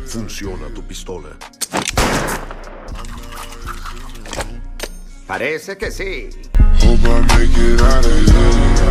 Funciona tu pistola. Parece que sí. Hope I make it out of here.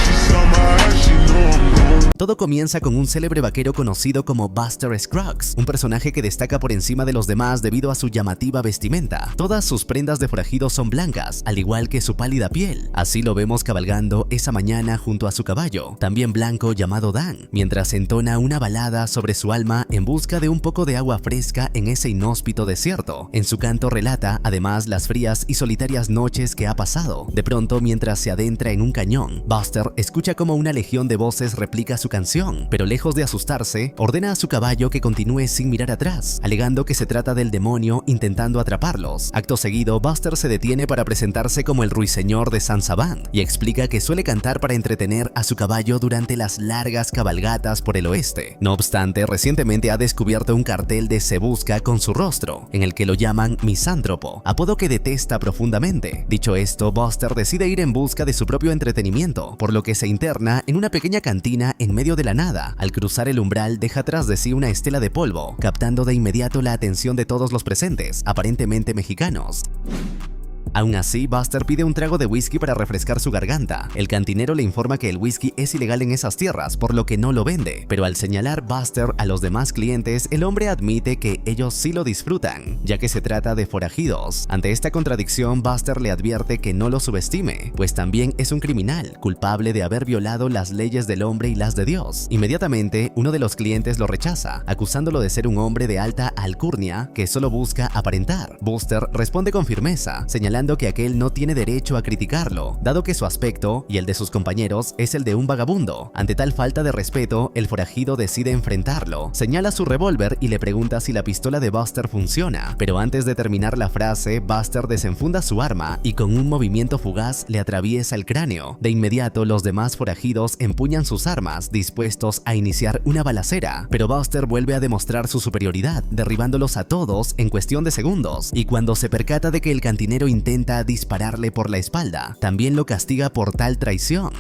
She somehow she know I'm gone. Todo comienza con un célebre vaquero conocido como Buster Scruggs, un personaje que destaca por encima de los demás debido a su llamativa vestimenta. Todas sus prendas de forajido son blancas, al igual que su pálida piel. Así lo vemos cabalgando esa mañana junto a su caballo, también blanco, llamado Dan, mientras entona una balada sobre su alma en busca de un poco de agua fresca en ese inhóspito desierto. En su canto relata, además, las frías y solitarias noches que ha pasado. De pronto, mientras se adentra en un cañón, Buster escucha como una legión de voces replica su canción, pero lejos de asustarse, ordena a su caballo que continúe sin mirar atrás, alegando que se trata del demonio intentando atraparlos. Acto seguido, Buster se detiene para presentarse como el ruiseñor de San Sabán y explica que suele cantar para entretener a su caballo durante las largas cabalgatas por el oeste. No obstante, recientemente ha descubierto un cartel de Se Busca con su rostro, en el que lo llaman misántropo, apodo que detesta profundamente. Dicho esto, Buster decide ir en busca de su propio entretenimiento, por lo que se interna en una pequeña cantina en medio de la nada. Al cruzar el umbral, deja tras de sí una estela de polvo, captando de inmediato la atención de todos los presentes, aparentemente mexicanos. Aún así, Buster pide un trago de whisky para refrescar su garganta. El cantinero le informa que el whisky es ilegal en esas tierras, por lo que no lo vende. Pero al señalar Buster a los demás clientes, el hombre admite que ellos sí lo disfrutan, ya que se trata de forajidos. Ante esta contradicción, Buster le advierte que no lo subestime, pues también es un criminal, culpable de haber violado las leyes del hombre y las de Dios. Inmediatamente, uno de los clientes lo rechaza, acusándolo de ser un hombre de alta alcurnia que solo busca aparentar. Buster responde con firmeza, señalando que aquel no tiene derecho a criticarlo, dado que su aspecto y el de sus compañeros es el de un vagabundo. Ante tal falta de respeto, el forajido decide enfrentarlo, señala su revólver y le pregunta si la pistola de Buster funciona, pero antes de terminar la frase, Buster desenfunda su arma y con un movimiento fugaz le atraviesa el cráneo. De inmediato, los demás forajidos empuñan sus armas, dispuestos a iniciar una balacera, pero Buster vuelve a demostrar su superioridad, derribándolos a todos en cuestión de segundos, y cuando se percata de que el cantinero intenta dispararle por la espalda, también lo castiga por tal traición.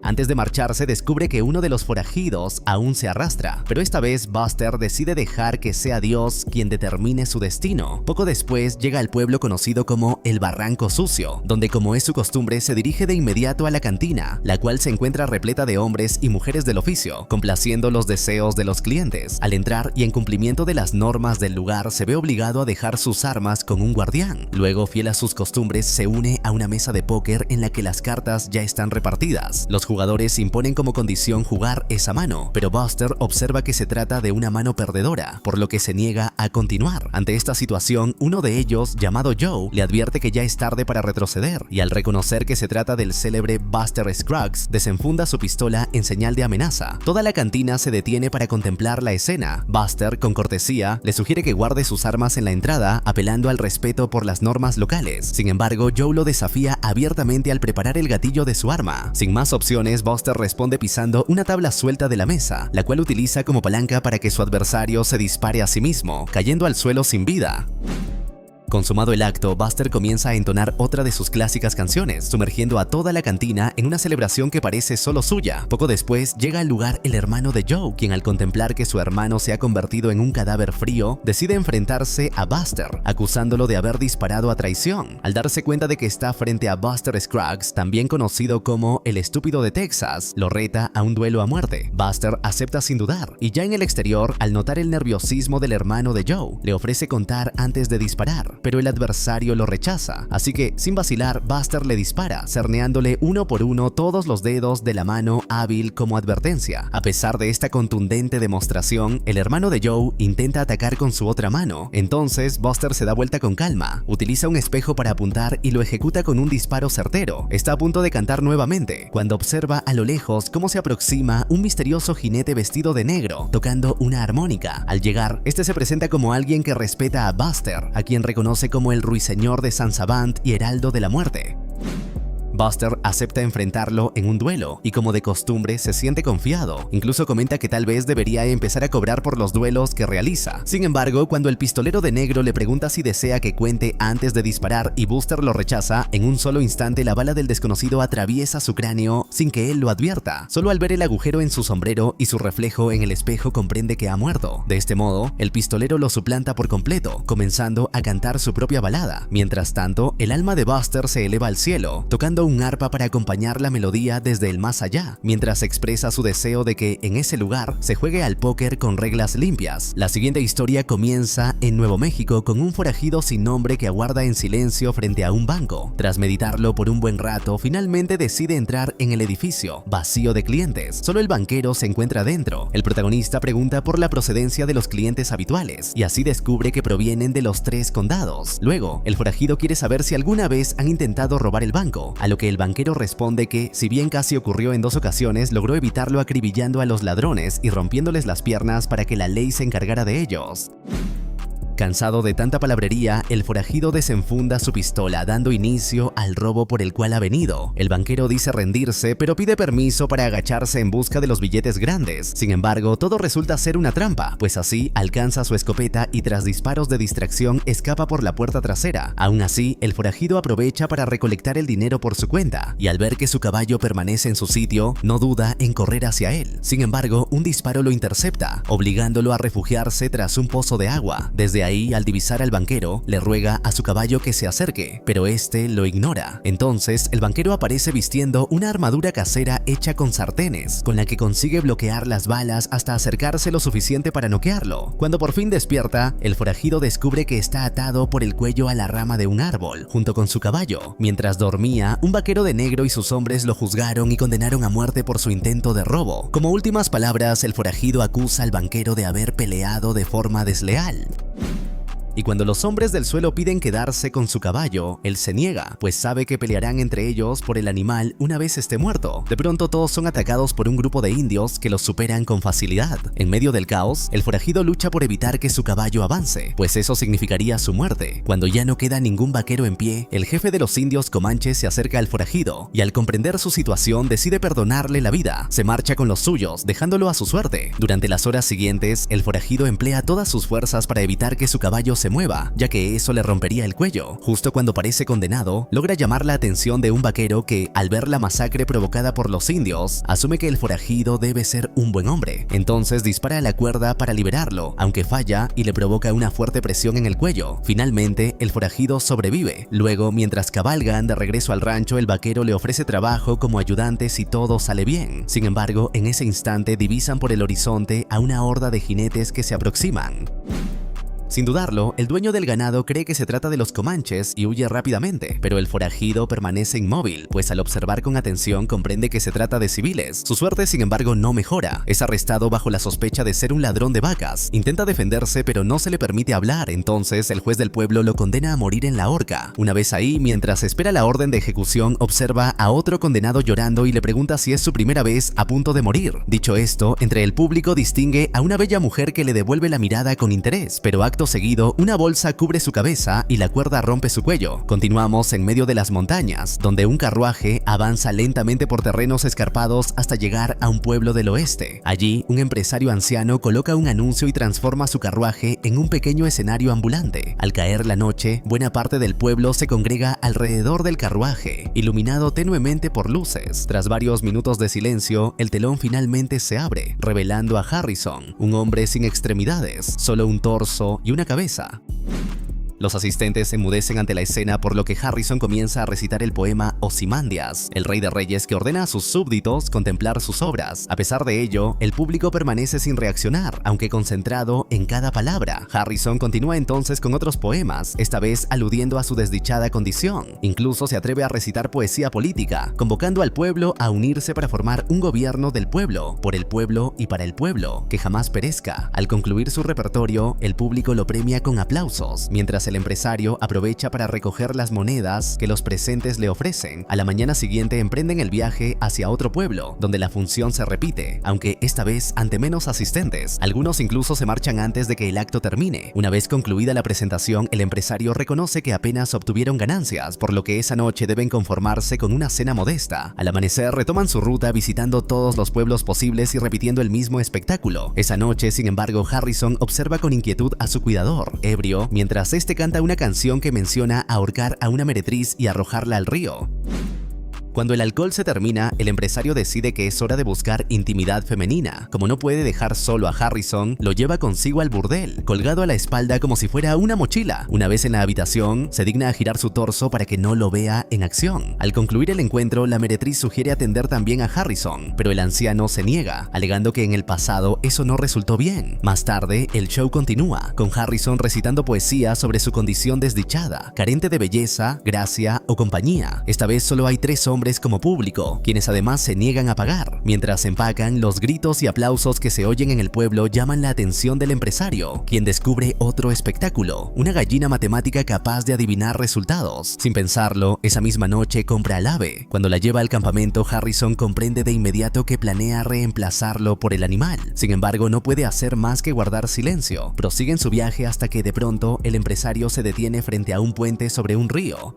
Antes de marcharse, descubre que uno de los forajidos aún se arrastra, pero esta vez Buster decide dejar que sea Dios quien determine su destino. Poco después llega al pueblo conocido como el Barranco Sucio, donde, como es su costumbre, se dirige de inmediato a la cantina, la cual se encuentra repleta de hombres y mujeres del oficio, complaciendo los deseos de los clientes. Al entrar y en cumplimiento de las normas del lugar, se ve obligado a dejar sus armas con un guardián. Luego, fiel a sus costumbres, se une a una mesa de póker en la que las cartas ya están repartidas. Los jugadores imponen como condición jugar esa mano, pero Buster observa que se trata de una mano perdedora, por lo que se niega a continuar. Ante esta situación, uno de ellos, llamado Joe, le advierte que ya es tarde para retroceder, y al reconocer que se trata del célebre Buster Scruggs, desenfunda su pistola en señal de amenaza. Toda la cantina se detiene para contemplar la escena. Buster, con cortesía, le sugiere que guarde sus armas en la entrada, apelando al respeto por las normas locales. Sin embargo, Joe lo desafía abiertamente al preparar el gatillo de su arma. Sin más opciones, Buster responde pisando una tabla suelta de la mesa, la cual utiliza como palanca para que su adversario se dispare a sí mismo, cayendo al suelo sin vida. Consumado el acto, Buster comienza a entonar otra de sus clásicas canciones, sumergiendo a toda la cantina en una celebración que parece solo suya. Poco después, llega al lugar el hermano de Joe, quien al contemplar que su hermano se ha convertido en un cadáver frío, decide enfrentarse a Buster, acusándolo de haber disparado a traición. Al darse cuenta de que está frente a Buster Scruggs, también conocido como el estúpido de Texas, lo reta a un duelo a muerte. Buster acepta sin dudar, y ya en el exterior, al notar el nerviosismo del hermano de Joe, le ofrece contar antes de disparar, pero el adversario lo rechaza, así que sin vacilar, Buster le dispara, cerneándole uno por uno todos los dedos de la mano hábil como advertencia. A pesar de esta contundente demostración, el hermano de Joe intenta atacar con su otra mano. Entonces Buster se da vuelta con calma, utiliza un espejo para apuntar y lo ejecuta con un disparo certero. Está a punto de cantar nuevamente, cuando observa a lo lejos cómo se aproxima un misterioso jinete vestido de negro, tocando una armónica. Al llegar, este se presenta como alguien que respeta a Buster, a quien reconoce como el ruiseñor de San Sabant y heraldo de la muerte. Buster acepta enfrentarlo en un duelo y como de costumbre se siente confiado. Incluso comenta que tal vez debería empezar a cobrar por los duelos que realiza. Sin embargo, cuando el pistolero de negro le pregunta si desea que cuente antes de disparar y Buster lo rechaza, en un solo instante la bala del desconocido atraviesa su cráneo sin que él lo advierta. Solo al ver el agujero en su sombrero y su reflejo en el espejo comprende que ha muerto. De este modo, el pistolero lo suplanta por completo, comenzando a cantar su propia balada. Mientras tanto, el alma de Buster se eleva al cielo, tocando un arpa para acompañar la melodía desde el más allá, mientras expresa su deseo de que en ese lugar se juegue al póker con reglas limpias. La siguiente historia comienza en Nuevo México con un forajido sin nombre que aguarda en silencio frente a un banco. Tras meditarlo por un buen rato, finalmente decide entrar en el edificio, vacío de clientes. Solo el banquero se encuentra dentro. El protagonista pregunta por la procedencia de los clientes habituales y así descubre que provienen de los 3 condados. Luego, el forajido quiere saber si alguna vez han intentado robar el banco, a lo que el banquero responde que, si bien casi ocurrió en 2 ocasiones, logró evitarlo acribillando a los ladrones y rompiéndoles las piernas para que la ley se encargara de ellos. Cansado de tanta palabrería, el forajido desenfunda su pistola dando inicio al robo por el cual ha venido. El banquero dice rendirse, pero pide permiso para agacharse en busca de los billetes grandes. Sin embargo, todo resulta ser una trampa, pues así alcanza su escopeta y tras disparos de distracción escapa por la puerta trasera. Aún así, el forajido aprovecha para recolectar el dinero por su cuenta, y al ver que su caballo permanece en su sitio, no duda en correr hacia él. Sin embargo, un disparo lo intercepta, obligándolo a refugiarse tras un pozo de agua. Desde ahí, al divisar al banquero, le ruega a su caballo que se acerque, pero este lo ignora. Entonces, el banquero aparece vistiendo una armadura casera hecha con sartenes, con la que consigue bloquear las balas hasta acercarse lo suficiente para noquearlo. Cuando por fin despierta, el forajido descubre que está atado por el cuello a la rama de un árbol, junto con su caballo. Mientras dormía, un vaquero de negro y sus hombres lo juzgaron y condenaron a muerte por su intento de robo. Como últimas palabras, el forajido acusa al banquero de haber peleado de forma desleal. Y cuando los hombres del suelo piden quedarse con su caballo, él se niega, pues sabe que pelearán entre ellos por el animal una vez esté muerto. De pronto todos son atacados por un grupo de indios que los superan con facilidad. En medio del caos, el forajido lucha por evitar que su caballo avance, pues eso significaría su muerte. Cuando ya no queda ningún vaquero en pie, el jefe de los indios comanches se acerca al forajido y al comprender su situación decide perdonarle la vida. Se marcha con los suyos, dejándolo a su suerte. Durante las horas siguientes, el forajido emplea todas sus fuerzas para evitar que su caballo se mueva, ya que eso le rompería el cuello. Justo cuando parece condenado, logra llamar la atención de un vaquero que, al ver la masacre provocada por los indios, asume que el forajido debe ser un buen hombre. Entonces dispara a la cuerda para liberarlo, aunque falla y le provoca una fuerte presión en el cuello. Finalmente, el forajido sobrevive. Luego, mientras cabalgan de regreso al rancho, el vaquero le ofrece trabajo como ayudante si todo sale bien. Sin embargo, en ese instante divisan por el horizonte a una horda de jinetes que se aproximan. Sin dudarlo, el dueño del ganado cree que se trata de los comanches y huye rápidamente, pero el forajido permanece inmóvil, pues al observar con atención comprende que se trata de civiles. Su suerte, sin embargo, no mejora. Es arrestado bajo la sospecha de ser un ladrón de vacas. Intenta defenderse, pero no se le permite hablar, entonces el juez del pueblo lo condena a morir en la horca. Una vez ahí, mientras espera la orden de ejecución, observa a otro condenado llorando y le pregunta si es su primera vez a punto de morir. Dicho esto, entre el público distingue a una bella mujer que le devuelve la mirada con interés, pero acto seguido, una bolsa cubre su cabeza y la cuerda rompe su cuello. Continuamos en medio de las montañas, donde un carruaje avanza lentamente por terrenos escarpados hasta llegar a un pueblo del oeste. Allí, un empresario anciano coloca un anuncio y transforma su carruaje en un pequeño escenario ambulante. Al caer la noche, buena parte del pueblo se congrega alrededor del carruaje, iluminado tenuemente por luces. Tras varios minutos de silencio, el telón finalmente se abre, revelando a Harrison, un hombre sin extremidades, solo un torso y una cabeza. Los asistentes se enmudecen ante la escena, por lo que Harrison comienza a recitar el poema Ozymandias, el rey de reyes que ordena a sus súbditos contemplar sus obras. A pesar de ello, el público permanece sin reaccionar, aunque concentrado en cada palabra. Harrison continúa entonces con otros poemas, esta vez aludiendo a su desdichada condición. Incluso se atreve a recitar poesía política, convocando al pueblo a unirse para formar un gobierno del pueblo, por el pueblo y para el pueblo, que jamás perezca. Al concluir su repertorio, el público lo premia con aplausos, mientras mientras el empresario aprovecha para recoger las monedas que los presentes le ofrecen. A la mañana siguiente emprenden el viaje hacia otro pueblo, donde la función se repite, aunque esta vez ante menos asistentes. Algunos incluso se marchan antes de que el acto termine. Una vez concluida la presentación, el empresario reconoce que apenas obtuvieron ganancias, por lo que esa noche deben conformarse con una cena modesta. Al amanecer retoman su ruta visitando todos los pueblos posibles y repitiendo el mismo espectáculo. Esa noche, sin embargo, Harrison observa con inquietud a su cuidador, ebrio, mientras este canta una canción que menciona ahorcar a una meretriz y arrojarla al río. Cuando el alcohol se termina, el empresario decide que es hora de buscar intimidad femenina. Como no puede dejar solo a Harrison, lo lleva consigo al burdel, colgado a la espalda como si fuera una mochila. Una vez en la habitación, se digna a girar su torso para que no lo vea en acción. Al concluir el encuentro, la meretriz sugiere atender también a Harrison, pero el anciano se niega, alegando que en el pasado eso no resultó bien. Más tarde, el show continúa, con Harrison recitando poesía sobre su condición desdichada, carente de belleza, gracia o compañía. Esta vez solo hay 3 hombres como público, quienes además se niegan a pagar. Mientras empacan, los gritos y aplausos que se oyen en el pueblo llaman la atención del empresario, quien descubre otro espectáculo, una gallina matemática capaz de adivinar resultados. Sin pensarlo, esa misma noche compra al ave. Cuando la lleva al campamento, Harrison comprende de inmediato que planea reemplazarlo por el animal. Sin embargo, no puede hacer más que guardar silencio. Prosiguen su viaje hasta que de pronto el empresario se detiene frente a un puente sobre un río.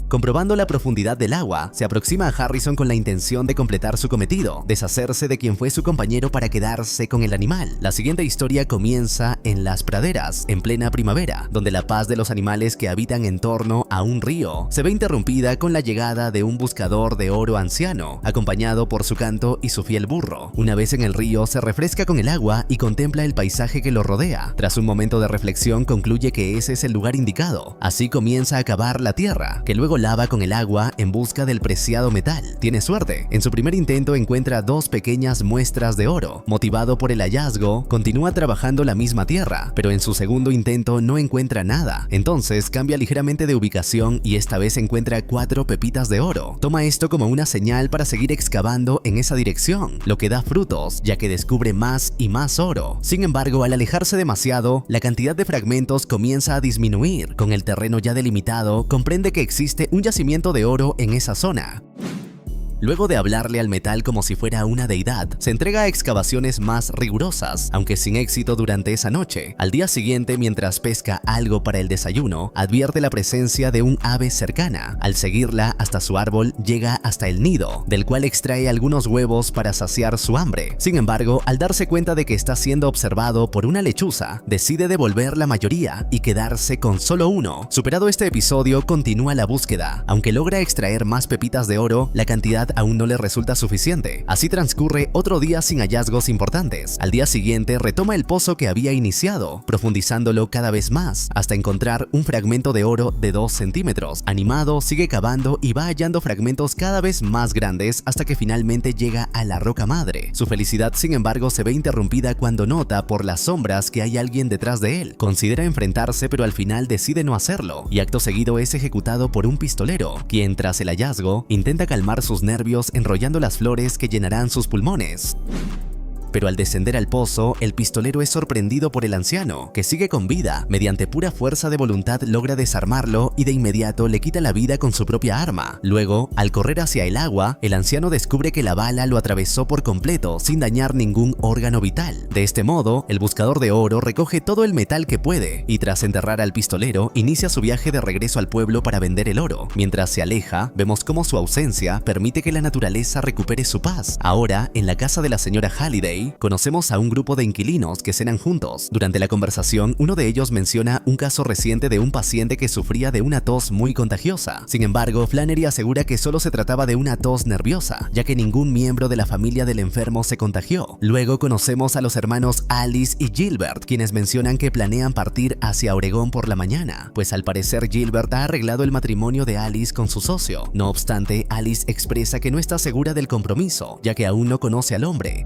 Comprobando la profundidad del agua, se aproxima a Harrison con la intención de completar su cometido, deshacerse de quien fue su compañero para quedarse con el animal. La siguiente historia comienza en las praderas, en plena primavera, donde la paz de los animales que habitan en torno a un río se ve interrumpida con la llegada de un buscador de oro anciano, acompañado por su canto y su fiel burro. Una vez en el río, se refresca con el agua y contempla el paisaje que lo rodea. Tras un momento de reflexión, concluye que ese es el lugar indicado. Así comienza a cavar la tierra, que luego lava con el agua en busca del preciado metal. Tiene suerte. En su primer intento encuentra 2 pequeñas muestras de oro. Motivado por el hallazgo, continúa trabajando la misma tierra, pero en su segundo intento no encuentra nada. Entonces cambia ligeramente de ubicación y esta vez encuentra 4 pepitas de oro. Toma esto como una señal para seguir excavando en esa dirección, lo que da frutos, ya que descubre más y más oro. Sin embargo, al alejarse demasiado, la cantidad de fragmentos comienza a disminuir. Con el terreno ya delimitado, comprende que existe un yacimiento de oro en esa zona. Luego de hablarle al metal como si fuera una deidad, se entrega a excavaciones más rigurosas, aunque sin éxito durante esa noche. Al día siguiente, mientras pesca algo para el desayuno, advierte la presencia de un ave cercana. Al seguirla hasta su árbol, llega hasta el nido, del cual extrae algunos huevos para saciar su hambre. Sin embargo, al darse cuenta de que está siendo observado por una lechuza, decide devolver la mayoría y quedarse con solo uno. Superado este episodio, continúa la búsqueda. Aunque logra extraer más pepitas de oro, la cantidad aún no le resulta suficiente. Así transcurre otro día sin hallazgos importantes. Al día siguiente retoma el pozo que había iniciado, profundizándolo cada vez más, hasta encontrar un fragmento de oro de 2 centímetros. Animado, sigue cavando y va hallando fragmentos cada vez más grandes hasta que finalmente llega a la roca madre. Su felicidad, sin embargo, se ve interrumpida cuando nota por las sombras que hay alguien detrás de él. Considera enfrentarse, pero al final decide no hacerlo, y acto seguido es ejecutado por un pistolero, quien tras el hallazgo intenta calmar sus nervios enrollando las flores que llenarán sus pulmones. Pero al descender al pozo, el pistolero es sorprendido por el anciano, que sigue con vida. Mediante pura fuerza de voluntad logra desarmarlo y de inmediato le quita la vida con su propia arma. Luego, al correr hacia el agua, el anciano descubre que la bala lo atravesó por completo sin dañar ningún órgano vital. De este modo, el buscador de oro recoge todo el metal que puede y tras enterrar al pistolero, inicia su viaje de regreso al pueblo para vender el oro. Mientras se aleja, vemos cómo su ausencia permite que la naturaleza recupere su paz. Ahora, en la casa de la señora Halliday, conocemos a un grupo de inquilinos que cenan juntos. Durante la conversación, uno de ellos menciona un caso reciente de un paciente que sufría de una tos muy contagiosa. Sin embargo, Flannery asegura que solo se trataba de una tos nerviosa, ya que ningún miembro de la familia del enfermo se contagió. Luego conocemos a los hermanos Alice y Gilbert, quienes mencionan que planean partir hacia Oregón por la mañana, pues al parecer Gilbert ha arreglado el matrimonio de Alice con su socio. No obstante, Alice expresa que no está segura del compromiso, ya que aún no conoce al hombre.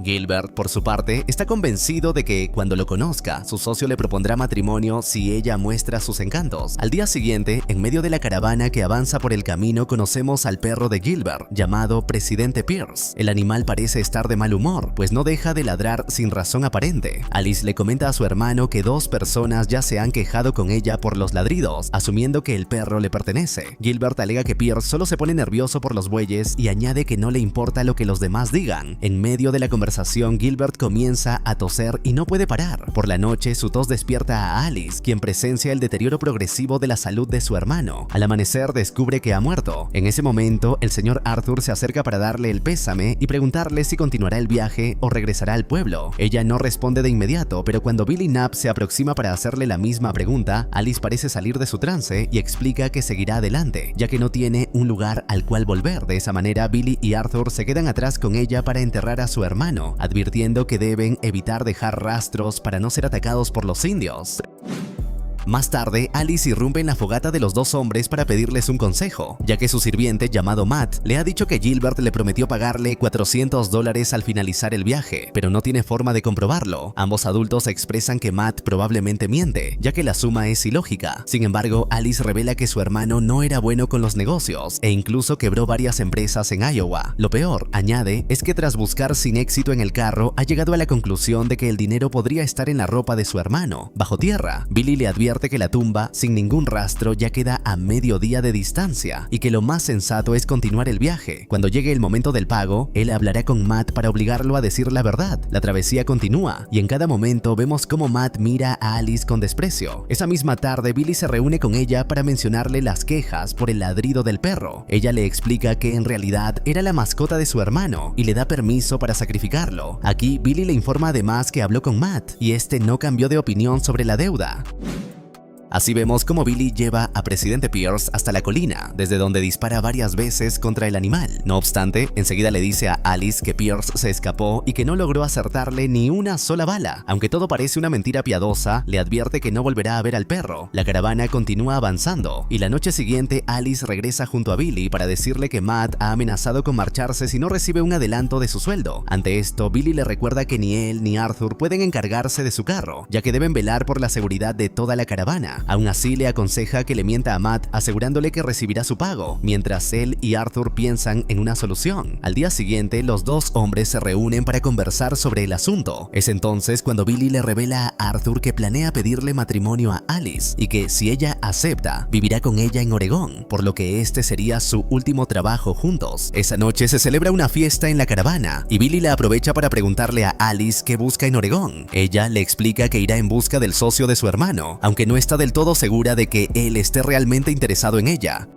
Gilbert, por su parte, está convencido de que cuando lo conozca, su socio le propondrá matrimonio si ella muestra sus encantos. Al día siguiente, en medio de la caravana que avanza por el camino, conocemos al perro de Gilbert, llamado Presidente Pierce. El animal parece estar de mal humor, pues no deja de ladrar sin razón aparente. Alice le comenta a su hermano que 2 personas ya se han quejado con ella por los ladridos, asumiendo que el perro le pertenece. Gilbert alega que Pierce solo se pone nervioso por los bueyes y añade que no le importa lo que los demás digan. En medio de la conversación, Gilbert comienza a toser y no puede parar. Por la noche, su tos despierta a Alice, quien presencia el deterioro progresivo de la salud de su hermano. Al amanecer, descubre que ha muerto. En ese momento, el señor Arthur se acerca para darle el pésame y preguntarle si continuará el viaje o regresará al pueblo. Ella no responde de inmediato, pero cuando Billy Knapp se aproxima para hacerle la misma pregunta, Alice parece salir de su trance y explica que seguirá adelante, ya que no tiene un lugar al cual volver. De esa manera, Billy y Arthur se quedan atrás con ella para enterrar a su hermano, advirtiendo que deben evitar dejar rastros para no ser atacados por los indios. Más tarde, Alice irrumpe en la fogata de los 2 hombres para pedirles un consejo, ya que su sirviente, llamado Matt, le ha dicho que Gilbert le prometió pagarle $400 al finalizar el viaje, pero no tiene forma de comprobarlo. Ambos adultos expresan que Matt probablemente miente, ya que la suma es ilógica. Sin embargo, Alice revela que su hermano no era bueno con los negocios e incluso quebró varias empresas en Iowa. Lo peor, añade, es que tras buscar sin éxito en el carro, ha llegado a la conclusión de que el dinero podría estar en la ropa de su hermano, bajo tierra. Billy le advierte que la tumba, sin ningún rastro, ya queda a medio día de distancia y que lo más sensato es continuar el viaje. Cuando llegue el momento del pago, él hablará con Matt para obligarlo a decir la verdad. La travesía continúa y en cada momento vemos cómo Matt mira a Alice con desprecio. Esa misma tarde, Billy se reúne con ella para mencionarle las quejas por el ladrido del perro. Ella le explica que en realidad era la mascota de su hermano y le da permiso para sacrificarlo. Aquí, Billy le informa además que habló con Matt y este no cambió de opinión sobre la deuda. Así vemos cómo Billy lleva a Presidente Pierce hasta la colina, desde donde dispara varias veces contra el animal. No obstante, enseguida le dice a Alice que Pierce se escapó y que no logró acertarle ni una sola bala. Aunque todo parece una mentira piadosa, le advierte que no volverá a ver al perro. La caravana continúa avanzando y la noche siguiente Alice regresa junto a Billy para decirle que Matt ha amenazado con marcharse si no recibe un adelanto de su sueldo. Ante esto, Billy le recuerda que ni él ni Arthur pueden encargarse de su carro, ya que deben velar por la seguridad de toda la caravana. Aún así, le aconseja que le mienta a Matt asegurándole que recibirá su pago, mientras él y Arthur piensan en una solución. Al día siguiente, los 2 hombres se reúnen para conversar sobre el asunto. Es entonces cuando Billy le revela a Arthur que planea pedirle matrimonio a Alice y que si ella acepta, vivirá con ella en Oregón, por lo que este sería su último trabajo juntos. Esa noche se celebra una fiesta en la caravana y Billy la aprovecha para preguntarle a Alice qué busca en Oregón. Ella le explica que irá en busca del socio de su hermano, aunque no está del todo segura de que él esté realmente interesado en ella.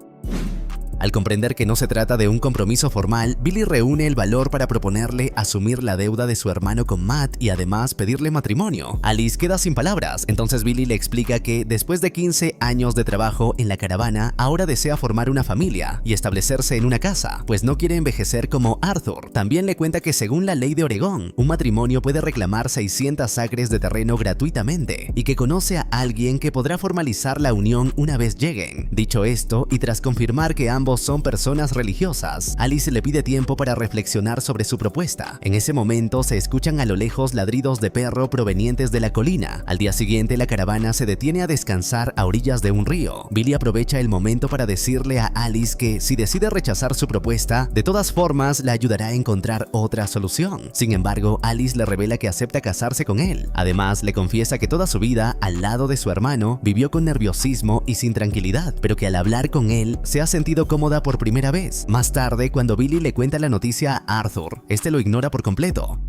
Al comprender que no se trata de un compromiso formal, Billy reúne el valor para proponerle asumir la deuda de su hermano con Matt y además pedirle matrimonio. Alice queda sin palabras, entonces Billy le explica que después de 15 años de trabajo en la caravana, ahora desea formar una familia y establecerse en una casa, pues no quiere envejecer como Arthur. También le cuenta que según la ley de Oregón, un matrimonio puede reclamar 600 acres de terreno gratuitamente y que conoce a alguien que podrá formalizar la unión una vez lleguen. Dicho esto, y tras confirmar que ambos son personas religiosas, Alice le pide tiempo para reflexionar sobre su propuesta. En ese momento se escuchan a lo lejos ladridos de perro provenientes de la colina. Al día siguiente, la caravana se detiene a descansar a orillas de un río. Billy aprovecha el momento para decirle a Alice que si decide rechazar su propuesta, de todas formas la ayudará a encontrar otra solución. Sin embargo, Alice le revela que acepta casarse con él. Además, le confiesa que toda su vida, al lado de su hermano, vivió con nerviosismo y sin tranquilidad, pero que al hablar con él se ha sentido cómoda por primera vez. Más tarde, cuando Billy le cuenta la noticia a Arthur, este lo ignora por completo.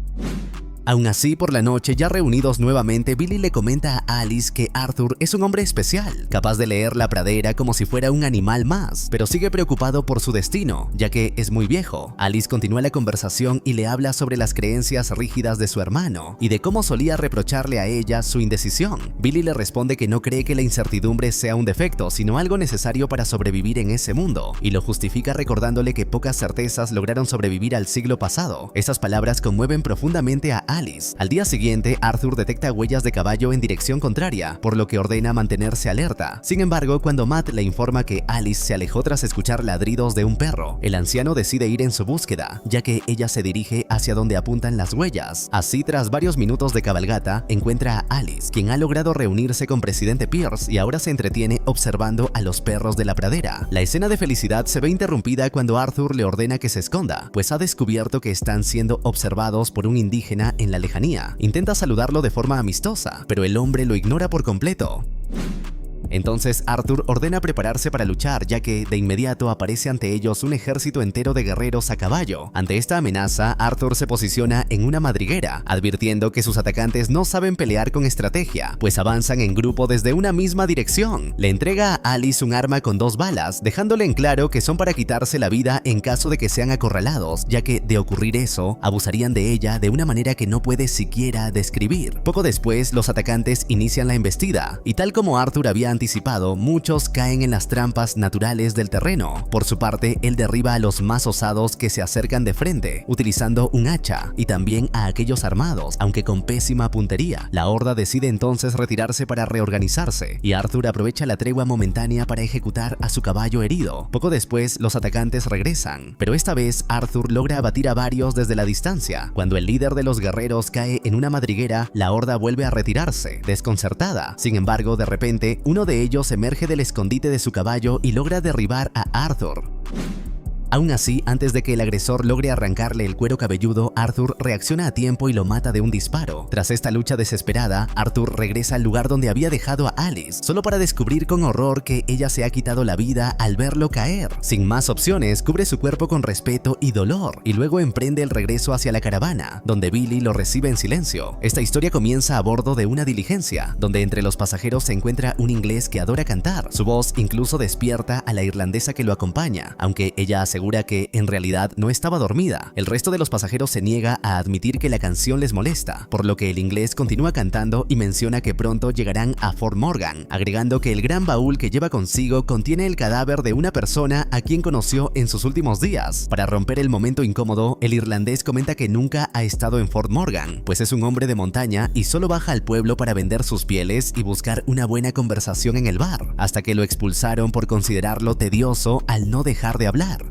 Aún así, por la noche, ya reunidos nuevamente, Billy le comenta a Alice que Arthur es un hombre especial, capaz de leer la pradera como si fuera un animal más, pero sigue preocupado por su destino, ya que es muy viejo. Alice continúa la conversación y le habla sobre las creencias rígidas de su hermano y de cómo solía reprocharle a ella su indecisión. Billy le responde que no cree que la incertidumbre sea un defecto, sino algo necesario para sobrevivir en ese mundo, y lo justifica recordándole que pocas certezas lograron sobrevivir al siglo pasado. Esas palabras conmueven profundamente a Alice, Alice. Al día siguiente, Arthur detecta huellas de caballo en dirección contraria, por lo que ordena mantenerse alerta. Sin embargo, cuando Matt le informa que Alice se alejó tras escuchar ladridos de un perro, el anciano decide ir en su búsqueda, ya que ella se dirige hacia donde apuntan las huellas. Así, tras varios minutos de cabalgata, encuentra a Alice, quien ha logrado reunirse con Presidente Pierce y ahora se entretiene observando a los perros de la pradera. La escena de felicidad se ve interrumpida cuando Arthur le ordena que se esconda, pues ha descubierto que están siendo observados por un indígena en la lejanía. Intenta saludarlo de forma amistosa, pero el hombre lo ignora por completo. Entonces Arthur ordena prepararse para luchar, ya que de inmediato aparece ante ellos un ejército entero de guerreros a caballo. Ante esta amenaza, Arthur se posiciona en una madriguera, advirtiendo que sus atacantes no saben pelear con estrategia, pues avanzan en grupo desde una misma dirección. Le entrega a Alice un arma con 2 balas, dejándole en claro que son para quitarse la vida en caso de que sean acorralados, ya que de ocurrir eso, abusarían de ella de una manera que no puede siquiera describir. Poco después, los atacantes inician la embestida, y tal como Arthur había anticipado, muchos caen en las trampas naturales del terreno. Por su parte, él derriba a los más osados que se acercan de frente, utilizando un hacha, y también a aquellos armados, aunque con pésima puntería. La horda decide entonces retirarse para reorganizarse, y Arthur aprovecha la tregua momentánea para ejecutar a su caballo herido. Poco después, los atacantes regresan, pero esta vez Arthur logra abatir a varios desde la distancia. Cuando el líder de los guerreros cae en una madriguera, la horda vuelve a retirarse, desconcertada. Sin embargo, de repente, uno de ellos emerge del escondite de su caballo y logra derribar a Arthur. Aún así, antes de que el agresor logre arrancarle el cuero cabelludo, Arthur reacciona a tiempo y lo mata de un disparo. Tras esta lucha desesperada, Arthur regresa al lugar donde había dejado a Alice, solo para descubrir con horror que ella se ha quitado la vida al verlo caer. Sin más opciones, cubre su cuerpo con respeto y dolor, y luego emprende el regreso hacia la caravana, donde Billy lo recibe en silencio. Esta historia comienza a bordo de una diligencia, donde entre los pasajeros se encuentra un inglés que adora cantar. Su voz incluso despierta a la irlandesa que lo acompaña, aunque ella asegura que en realidad no estaba dormida. El resto de los pasajeros se niega a admitir que la canción les molesta, por lo que el inglés continúa cantando y menciona que pronto llegarán a Fort Morgan, agregando que el gran baúl que lleva consigo contiene el cadáver de una persona a quien conoció en sus últimos días. Para romper el momento incómodo, el irlandés comenta que nunca ha estado en Fort Morgan, pues es un hombre de montaña y solo baja al pueblo para vender sus pieles y buscar una buena conversación en el bar, hasta que lo expulsaron por considerarlo tedioso al no dejar de hablar.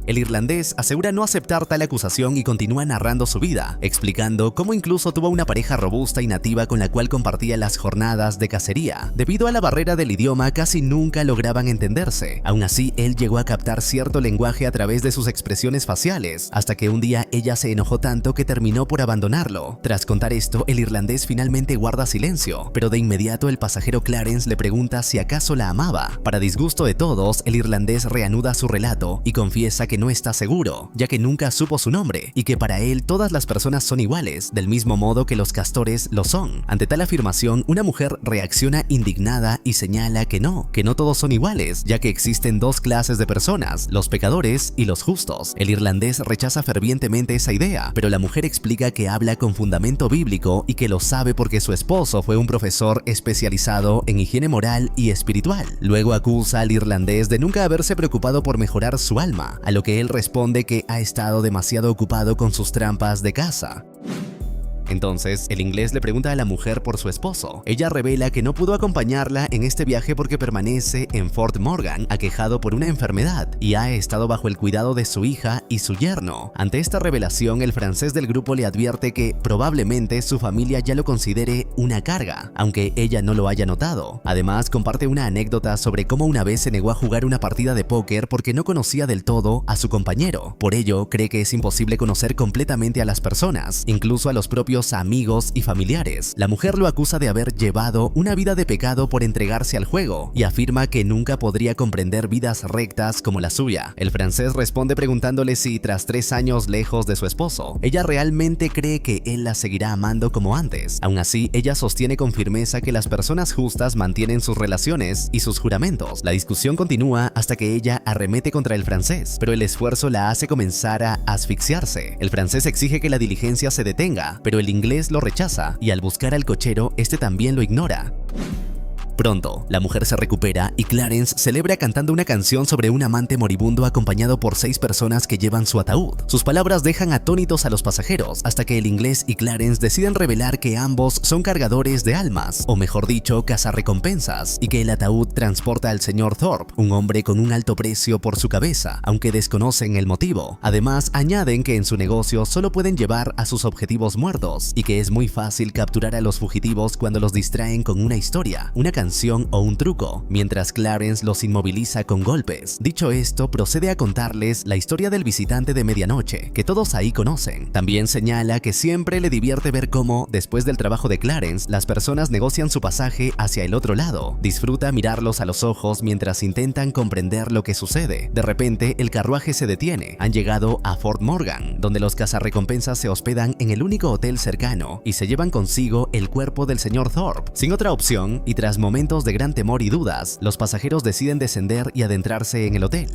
El irlandés asegura no aceptar tal acusación y continúa narrando su vida, explicando cómo incluso tuvo una pareja robusta y nativa con la cual compartía las jornadas de cacería. Debido a la barrera del idioma, casi nunca lograban entenderse. Aún así, él llegó a captar cierto lenguaje a través de sus expresiones faciales, hasta que un día ella se enojó tanto que terminó por abandonarlo. Tras contar esto, el irlandés finalmente guarda silencio, pero de inmediato el pasajero Clarence le pregunta si acaso la amaba. Para disgusto de todos, el irlandés reanuda su relato y confiesa que no está seguro, ya que nunca supo su nombre y que para él todas las personas son iguales, del mismo modo que los castores lo son. Ante tal afirmación, una mujer reacciona indignada y señala que no todos son iguales, ya que existen 2 clases de personas, los pecadores y los justos. El irlandés rechaza fervientemente esa idea, pero la mujer explica que habla con fundamento bíblico y que lo sabe porque su esposo fue un profesor especializado en higiene moral y espiritual. Luego acusa al irlandés de nunca haberse preocupado por mejorar su alma, a lo que él responde que ha estado demasiado ocupado con sus trampas de caza. Entonces, el inglés le pregunta a la mujer por su esposo. Ella revela que no pudo acompañarla en este viaje porque permanece en Fort Morgan aquejado por una enfermedad y ha estado bajo el cuidado de su hija y su yerno. Ante esta revelación, el francés del grupo le advierte que probablemente su familia ya lo considere una carga, aunque ella no lo haya notado. Además, comparte una anécdota sobre cómo una vez se negó a jugar una partida de póker porque no conocía del todo a su compañero. Por ello, cree que es imposible conocer completamente a las personas, incluso a los propios amigos y familiares. La mujer lo acusa de haber llevado una vida de pecado por entregarse al juego y afirma que nunca podría comprender vidas rectas como la suya. El francés responde preguntándole si tras 3 años lejos de su esposo, ella realmente cree que él la seguirá amando como antes. Aún así, ella sostiene con firmeza que las personas justas mantienen sus relaciones y sus juramentos. La discusión continúa hasta que ella arremete contra el francés, pero el esfuerzo la hace comenzar a asfixiarse. El francés exige que la diligencia se detenga, pero el inglés lo rechaza y al buscar al cochero, este también lo ignora. Pronto, la mujer se recupera y Clarence celebra cantando una canción sobre un amante moribundo acompañado por 6 personas que llevan su ataúd. Sus palabras dejan atónitos a los pasajeros hasta que el inglés y Clarence deciden revelar que ambos son cargadores de almas, o mejor dicho, cazarrecompensas, y que el ataúd transporta al señor Thorpe, un hombre con un alto precio por su cabeza, aunque desconocen el motivo. Además, añaden que en su negocio solo pueden llevar a sus objetivos muertos y que es muy fácil capturar a los fugitivos cuando los distraen con una historia, una canción o un truco, mientras Clarence los inmoviliza con golpes. Dicho esto, procede a contarles la historia del visitante de medianoche, que todos ahí conocen. También señala que siempre le divierte ver cómo, después del trabajo de Clarence, las personas negocian su pasaje hacia el otro lado. Disfruta mirarlos a los ojos mientras intentan comprender lo que sucede. De repente, el carruaje se detiene. Han llegado a Fort Morgan, donde los cazarrecompensas se hospedan en el único hotel cercano y se llevan consigo el cuerpo del señor Thorpe. Sin otra opción, y tras momentos de gran temor y dudas, los pasajeros deciden descender y adentrarse en el hotel.